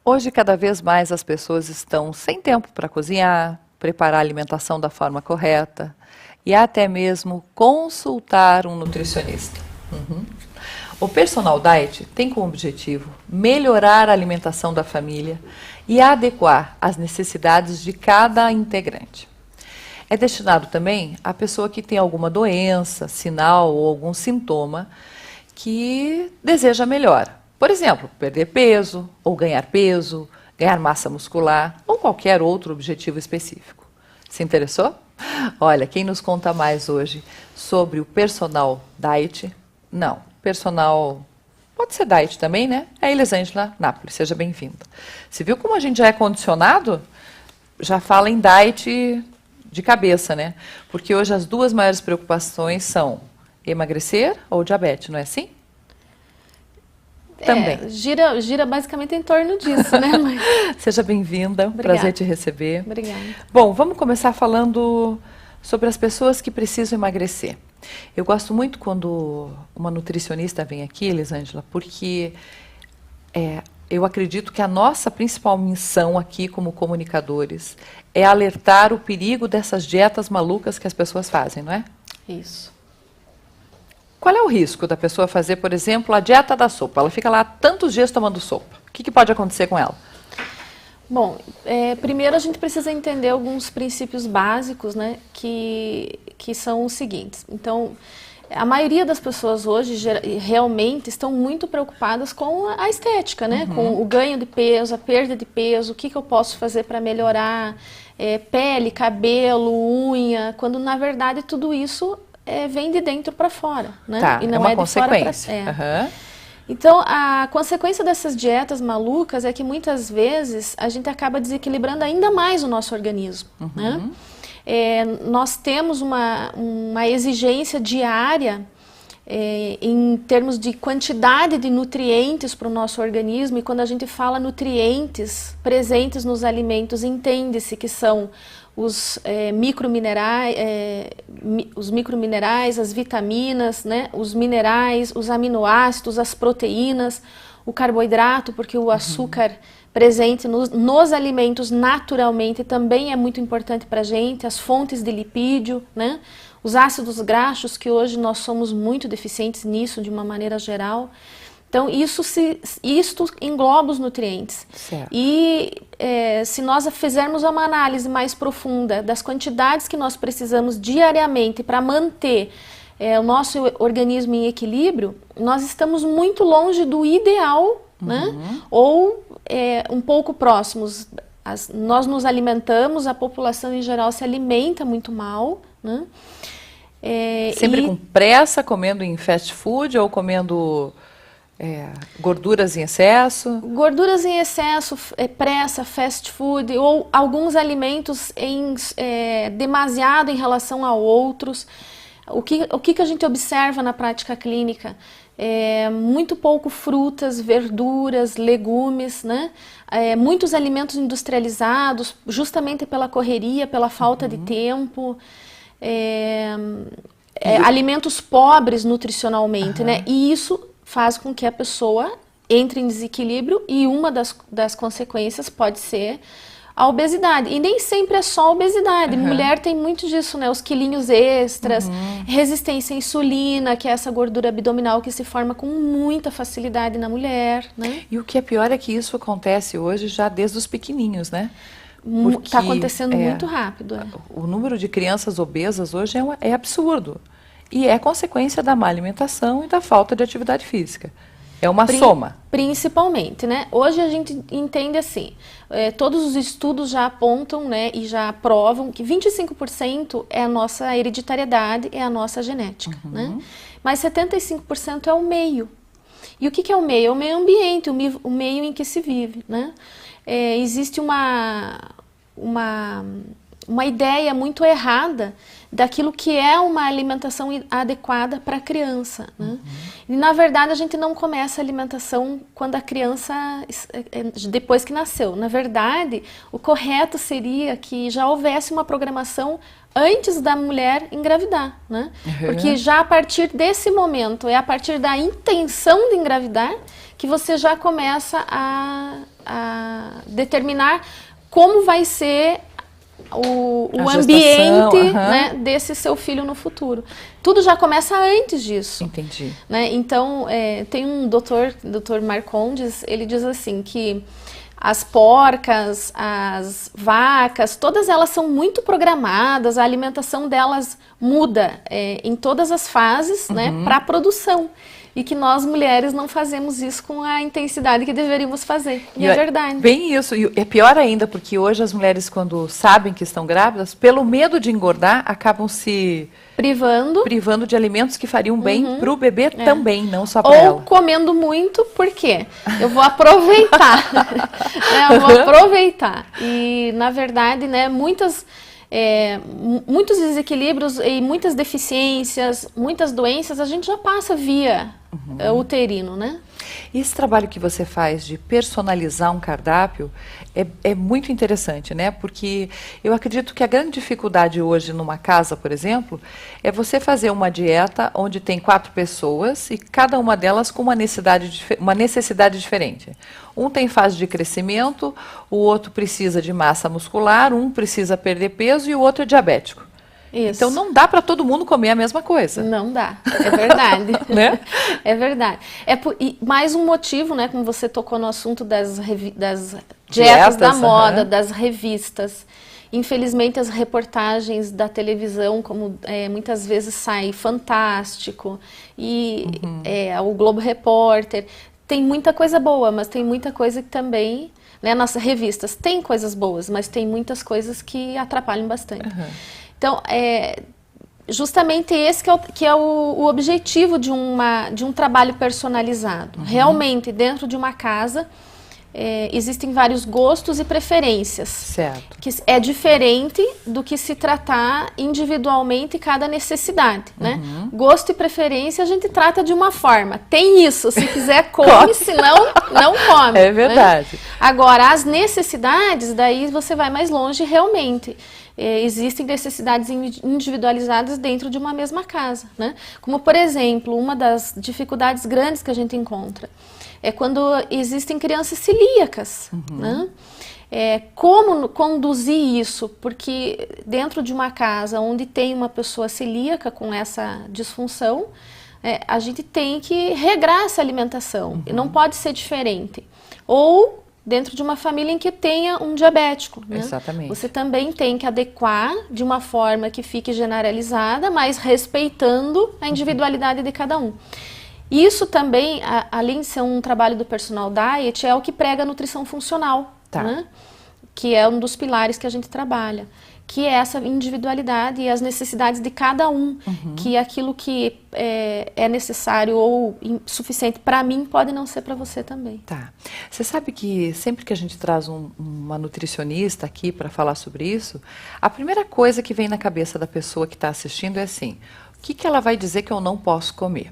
Hoje, cada vez mais as pessoas estão sem tempo para cozinhar, preparar a alimentação da forma correta e até mesmo consultar um nutricionista. O Personal Diet tem como objetivo melhorar a alimentação da família e adequar às necessidades de cada integrante. É destinado também à pessoa que tem alguma doença, sinal ou algum sintoma que deseja melhora. Por exemplo, perder peso, ou ganhar peso, ganhar massa muscular, ou qualquer outro objetivo específico. Se interessou? Olha, quem nos conta mais hoje sobre o Personal Diet? Não, Personal... Pode ser Diet também, né? É a Elisângela Napoli, seja bem-vinda. Você viu como a gente já é condicionado? Já fala em Diet de cabeça, né? Porque hoje as duas maiores preocupações são emagrecer ou diabetes, não é assim? Também. Gira basicamente em torno disso, né, mãe? Seja bem-vinda, prazer te receber. Obrigada. Bom, vamos começar falando sobre as pessoas que precisam emagrecer. Eu gosto muito quando uma nutricionista vem aqui, Elisângela, porque eu acredito que a nossa principal missão aqui como comunicadores é alertar o perigo dessas dietas malucas que as pessoas fazem, não é? Isso. Qual é o risco da pessoa fazer, por exemplo, a dieta da sopa? Ela fica lá tantos dias tomando sopa. O que pode acontecer com ela? Bom, primeiro a gente precisa entender alguns princípios básicos, né, que são os seguintes. Então, a maioria das pessoas hoje realmente estão muito preocupadas com a estética, né, com o ganho de peso, a perda de peso, o que eu posso fazer para melhorar, pele, cabelo, unha, quando na verdade tudo isso vem de dentro para fora, né? Tá, e não uma de consequência. Fora pra... Então, a consequência dessas dietas malucas é que muitas vezes a gente acaba desequilibrando ainda mais o nosso organismo, né? Nós temos uma exigência diária em termos de quantidade de nutrientes para o nosso organismo, e quando a gente fala nutrientes presentes nos alimentos, entende-se que são os microminerais, as vitaminas, né, os minerais, os aminoácidos, as proteínas, o carboidrato, porque o açúcar presente nos alimentos naturalmente também é muito importante para a gente, as fontes de lipídio, né, os ácidos graxos, que hoje nós somos muito deficientes nisso de uma maneira geral. Então, isto engloba os nutrientes. Certo. E se nós fizermos uma análise mais profunda das quantidades que nós precisamos diariamente para manter o nosso organismo em equilíbrio, nós estamos muito longe do ideal, né? Ou um pouco próximos. Nós nos alimentamos, a população em geral se alimenta muito mal, né? Sempre com pressa, comendo em fast food ou comendo... gorduras em excesso? Gorduras em excesso, pressa, fast food, ou alguns alimentos demasiado em relação a outros. O que a gente observa na prática clínica? Muito pouco frutas, verduras, legumes, né? Muitos alimentos industrializados, justamente pela correria, pela falta de tempo. Alimentos pobres nutricionalmente, né? E isso faz com que a pessoa entre em desequilíbrio, e uma das consequências pode ser a obesidade. E nem sempre é só a obesidade. Mulher tem muito disso, né? Os quilinhos extras, resistência à insulina, que é essa gordura abdominal que se forma com muita facilidade na mulher, né? E o que é pior é que isso acontece hoje já desde os pequenininhos, né? Está acontecendo muito rápido. O número de crianças obesas hoje é absurdo. E é consequência da má alimentação e da falta de atividade física. É uma soma. Principalmente, né? Hoje a gente entende assim, todos os estudos já apontam, né, e já provam que 25% é a nossa hereditariedade, é a nossa genética, né? Mas 75% é o meio. E o que é o meio? É o meio ambiente, o meio em que se vive, né? Existe uma ideia muito errada daquilo que é uma alimentação adequada para a criança, né? E, na verdade, a gente não começa a alimentação quando a criança, depois que nasceu. Na verdade, o correto seria que já houvesse uma programação antes da mulher engravidar, né? Porque já a partir desse momento, é a partir da intenção de engravidar, que você já começa a determinar como vai ser o ambiente, né, desse seu filho no futuro. Tudo já começa antes disso. Entendi. Né? Então, tem um doutor Marcondes, ele diz assim que as porcas, as vacas, todas elas são muito programadas, a alimentação delas muda em todas as fases, né, para a produção. E que nós mulheres não fazemos isso com a intensidade que deveríamos fazer. E é verdade. Bem isso. E é pior ainda, porque hoje as mulheres, quando sabem que estão grávidas, pelo medo de engordar, acabam se privando de alimentos que fariam bem para o bebê também, não só para ela. Ou comendo muito, por quê? Eu vou aproveitar. Eu vou aproveitar. E, na verdade, né, muitos desequilíbrios e muitas deficiências, muitas doenças, a gente já passa via uterino, né? E esse trabalho que você faz de personalizar um cardápio é muito interessante, né? Porque eu acredito que a grande dificuldade hoje numa casa, por exemplo, é você fazer uma dieta onde tem 4 pessoas e cada uma delas com uma necessidade diferente. Um tem fase de crescimento, o outro precisa de massa muscular, um precisa perder peso e o outro é diabético. Isso. Então não dá para todo mundo comer a mesma coisa. Não dá, é verdade. Né? É verdade. E mais um motivo, né, como você tocou no assunto das dietas da moda, das revistas. Infelizmente as reportagens da televisão, como muitas vezes sai Fantástico e o Globo Repórter, tem muita coisa boa, mas tem muita coisa que também, né, nas revistas tem coisas boas, mas tem muitas coisas que atrapalham bastante. Então, justamente esse que é o objetivo de um trabalho personalizado. Realmente, dentro de uma casa, existem vários gostos e preferências. Certo. Que é diferente do que se tratar individualmente cada necessidade, né? Gosto e preferência a gente trata de uma forma. Tem isso, se quiser come, senão não come. É verdade. Né? Agora, as necessidades, daí você vai mais longe realmente. Existem necessidades individualizadas dentro de uma mesma casa, né? Como, por exemplo, uma das dificuldades grandes que a gente encontra é quando existem crianças celíacas, né? Como conduzir isso? Porque dentro de uma casa onde tem uma pessoa celíaca com essa disfunção, a gente tem que regrar essa alimentação, e não pode ser diferente. Ou dentro de uma família em que tenha um diabético, né? Exatamente. Você também tem que adequar de uma forma que fique generalizada, mas respeitando a individualidade de cada um. Isso também, além de ser um trabalho do personal diet, é o que prega a nutrição funcional, né? Que é um dos pilares que a gente trabalha, que é essa individualidade e as necessidades de cada um, que aquilo que é necessário ou suficiente para mim pode não ser para você também. Tá. Você sabe que sempre que a gente traz uma nutricionista aqui para falar sobre isso, a primeira coisa que vem na cabeça da pessoa que está assistindo é assim, o que ela vai dizer que eu não posso comer?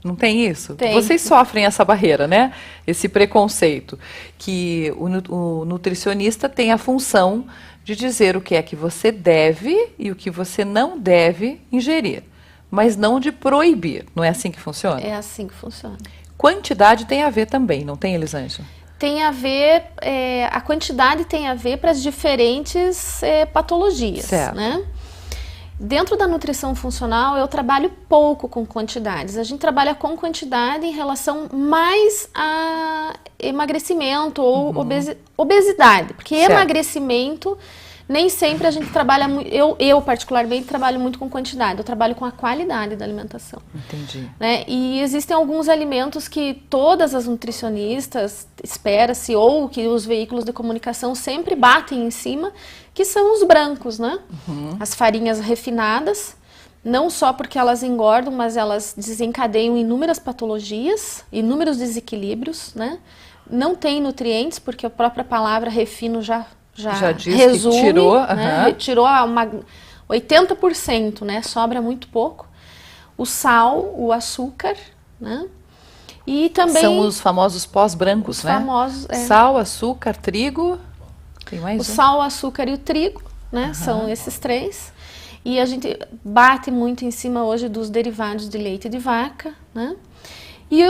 Não tem isso? Tem. Vocês sofrem essa barreira, né? Esse preconceito, que o nutricionista tem a função de dizer o que é que você deve e o que você não deve ingerir, mas não de proibir. Não é assim que funciona? É assim que funciona. Quantidade tem a ver também, não tem, Elisângela? Tem a ver, a quantidade tem a ver para as diferentes patologias, certo, né? Dentro da nutrição funcional, eu trabalho pouco com quantidades. A gente trabalha com quantidade em relação mais a emagrecimento ou obesidade. Porque certo, emagrecimento, nem sempre a gente trabalha muito... Eu particularmente, trabalho muito com quantidade. Eu trabalho com a qualidade da alimentação. Entendi. Né? E existem alguns alimentos que todas as nutricionistas, espera-se, ou que os veículos de comunicação sempre batem em cima, que são os brancos, né? As farinhas refinadas, não só porque elas engordam, mas elas desencadeiam inúmeras patologias, inúmeros desequilíbrios, né? Não tem nutrientes, porque a própria palavra refino já diz resume, que tirou, né? Tirou 80%, né? Sobra muito pouco. O sal, o açúcar, né? E também... São os famosos pós-brancos, né? Famosos, sal, açúcar, trigo... Tem mais o sal, o açúcar e o trigo, né? São esses 3. E a gente bate muito em cima hoje dos derivados de leite de vaca, né? E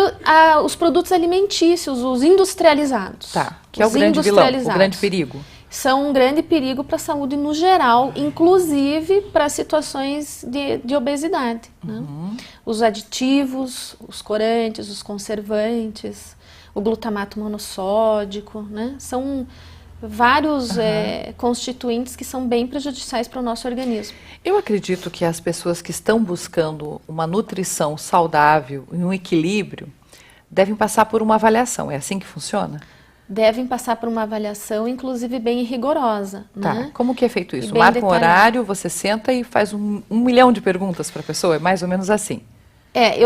os produtos alimentícios, os industrializados. Tá, que é o grande vilão, o grande perigo. São um grande perigo para a saúde no geral, inclusive para situações de obesidade. Né? Os aditivos, os corantes, os conservantes, o glutamato monossódico, né? São vários constituintes que são bem prejudiciais para o nosso organismo. Eu acredito que as pessoas que estão buscando uma nutrição saudável e um equilíbrio devem passar por uma avaliação. É assim que funciona? Devem passar por uma avaliação, inclusive bem rigorosa. Tá. Né? Como que é feito isso? Marca um horário, você senta e faz um milhão de perguntas para a pessoa? É mais ou menos assim?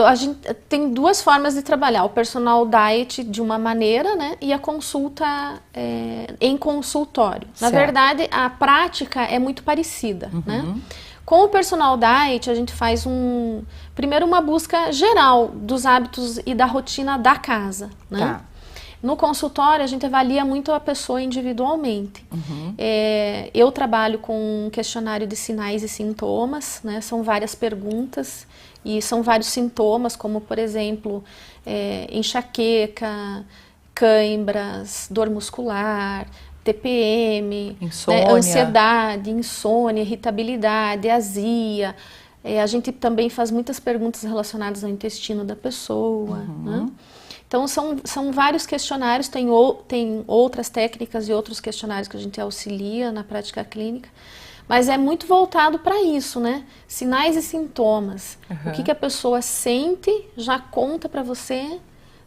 A gente tem duas formas de trabalhar. O personal diet de uma maneira, né? E a consulta em consultório. Certo. Na verdade, a prática é muito parecida, né? Com o personal diet, a gente faz primeiro uma busca geral dos hábitos e da rotina da casa, né? Tá. No consultório, a gente avalia muito a pessoa individualmente. Eu trabalho com um questionário de sinais e sintomas, né? São várias perguntas e são vários sintomas, como, por exemplo, enxaqueca, cãibras, dor muscular, TPM, insônia, né? Ansiedade, insônia, irritabilidade, azia. A gente também faz muitas perguntas relacionadas ao intestino da pessoa, né? Então, são vários questionários, tem outras técnicas e outros questionários que a gente auxilia na prática clínica, mas é muito voltado para isso, né? Sinais e sintomas. O que a pessoa sente, já conta para você,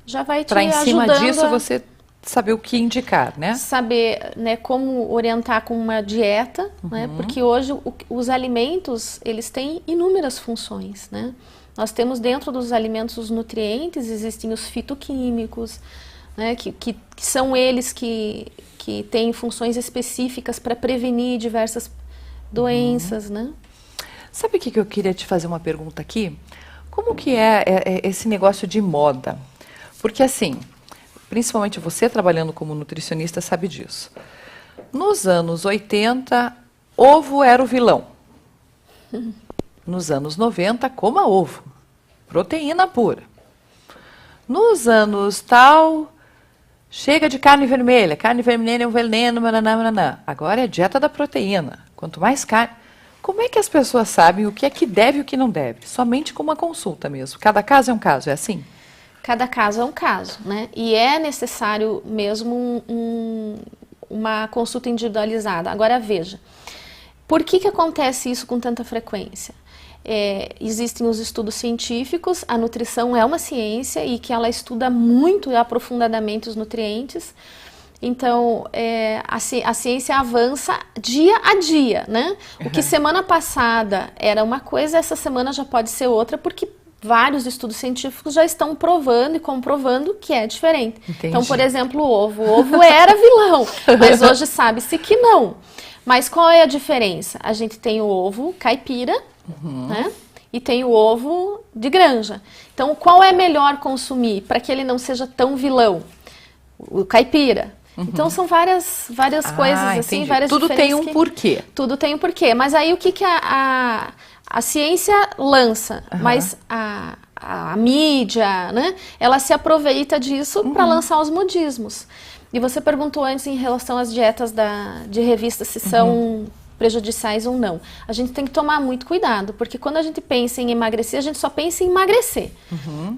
já vai te ajudando. Para em cima disso você saber o que indicar, né? Saber, né, como orientar com uma dieta, né? Porque hoje os alimentos, eles têm inúmeras funções, né? Nós temos dentro dos alimentos os nutrientes, existem os fitoquímicos, né, que são eles que têm funções específicas para prevenir diversas doenças, né? Sabe o que eu queria te fazer uma pergunta aqui? Como que é esse negócio de moda? Porque assim, principalmente você trabalhando como nutricionista sabe disso. Nos anos 80, ovo era o vilão. Nos anos 90, coma ovo. Proteína pura. Nos anos tal, chega de carne vermelha. Carne vermelha é um veneno, mananá. Agora é dieta da proteína. Quanto mais carne... Como é que as pessoas sabem o que é que deve e o que não deve? Somente com uma consulta mesmo. Cada caso é um caso, é assim? Cada caso é um caso, né? E é necessário mesmo uma consulta individualizada. Agora veja, por que acontece isso com tanta frequência? Existem os estudos científicos, a nutrição é uma ciência e que ela estuda muito aprofundadamente os nutrientes. Então, a ciência avança dia a dia, né? O que semana passada era uma coisa, essa semana já pode ser outra, porque vários estudos científicos já estão provando e comprovando que é diferente. Entendi. Então, por exemplo, o ovo era vilão, mas hoje sabe-se que não. Mas qual é a diferença? A gente tem o ovo caipira, né? E tem o ovo de granja. Então, qual é melhor consumir para que ele não seja tão vilão? O caipira. Então, são várias coisas assim, várias tudo diferenças. Tudo tem um porquê. Tudo tem um porquê. Mas aí, o que a ciência lança? Mas a mídia, né? Ela se aproveita disso para lançar os modismos. E você perguntou antes em relação às dietas de revista, se são prejudiciais ou não. A gente tem que tomar muito cuidado, porque quando a gente pensa em emagrecer, a gente só pensa em emagrecer.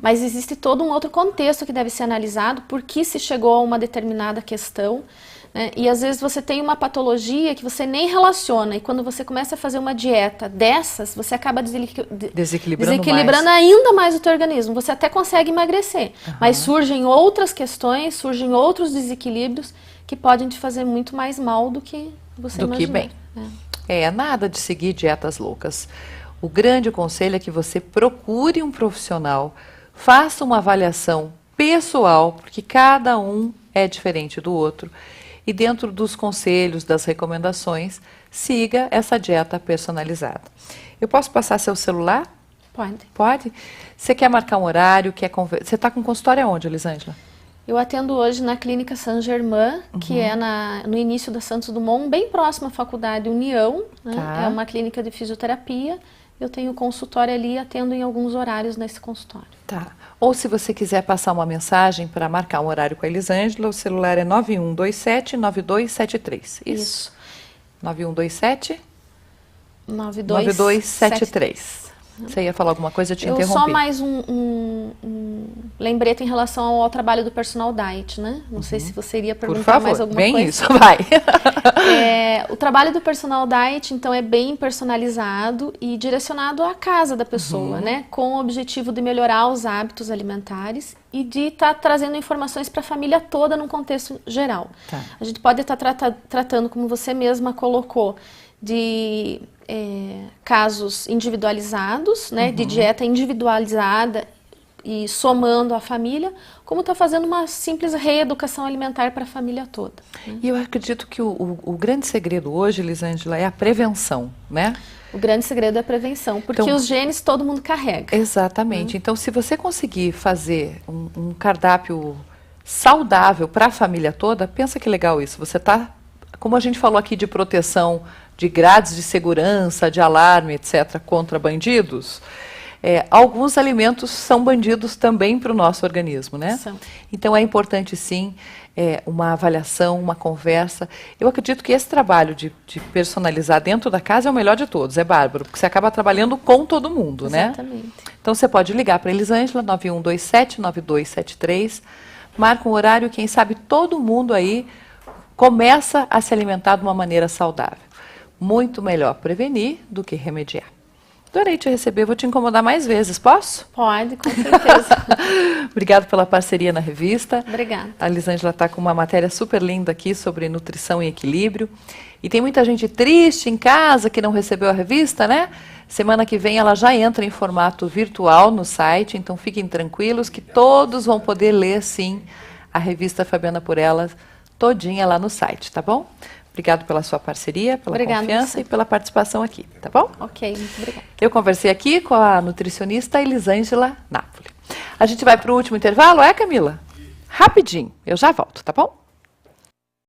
Mas existe todo um outro contexto que deve ser analisado, por que se chegou a uma determinada questão, né? E às vezes você tem uma patologia que você nem relaciona, e quando você começa a fazer uma dieta dessas, você acaba desequilibrando ainda mais o teu organismo. Você até consegue emagrecer, mas surgem outras questões, surgem outros desequilíbrios que podem te fazer muito mais mal do que você imaginar. Que bem. Nada de seguir dietas loucas. O grande conselho é que você procure um profissional, faça uma avaliação pessoal, porque cada um é diferente do outro. E dentro dos conselhos, das recomendações, siga essa dieta personalizada. Eu posso passar seu celular? Pode. Pode? Você quer marcar um horário? Você está com consultório aonde, Elisângela? Eu atendo hoje na Clínica Saint-Germain, que é no início da Santos Dumont, bem próximo à Faculdade União, né? Tá. É uma clínica de fisioterapia. Eu tenho consultório ali e atendo em alguns horários nesse consultório. Tá. Ou se você quiser passar uma mensagem para marcar um horário com a Elisângela, o celular é 9127-9273. Isso. 9127 9273. Você ia falar alguma coisa, eu te interrompi. Só mais um lembrete em relação ao trabalho do personal diet, né? Não sei se você iria perguntar mais alguma coisa. Bem isso, vai. O trabalho do personal diet, então, é bem personalizado e direcionado à casa da pessoa, né? Com o objetivo de melhorar os hábitos alimentares e de estar trazendo informações para a família toda num contexto geral. Tá. A gente pode estar tratando, como você mesma colocou, de casos individualizados, né, de dieta individualizada e somando a família, como está fazendo uma simples reeducação alimentar para a família toda. Né? E eu acredito que o grande segredo hoje, Elisângela, é a prevenção, né? O grande segredo é a prevenção, porque então, os genes todo mundo carrega. Exatamente. Então, se você conseguir fazer um cardápio saudável para a família toda, pensa que legal isso. Você está, como a gente falou aqui de proteção, de grades de segurança, de alarme, etc., contra bandidos, alguns alimentos são bandidos também para o nosso organismo, né? São. Então é importante sim uma avaliação, uma conversa. Eu acredito que esse trabalho de personalizar dentro da casa é o melhor de todos, é bárbaro, porque você acaba trabalhando com todo mundo, né? Exatamente. Então você pode ligar para a Elisângela, 9127-9273, marca um horário, quem sabe todo mundo aí começa a se alimentar de uma maneira saudável. Muito melhor prevenir do que remediar. Adorei te receber, vou te incomodar mais vezes, posso? Pode, com certeza. Obrigado pela parceria na revista. Obrigada. A Elisângela está com uma matéria super linda aqui sobre nutrição e equilíbrio. E tem muita gente triste em casa que não recebeu a revista, né? Semana que vem ela já entra em formato virtual no site, então fiquem tranquilos que todos vão poder ler, sim, a revista Fabiana por Elas todinha lá no site, tá bom? Obrigado pela sua parceria, pela confiança e pela participação aqui, tá bom? Ok, muito obrigada. Eu conversei aqui com a nutricionista Elisângela Napoli. A gente vai para o último intervalo, Camila? Rapidinho, eu já volto, tá bom?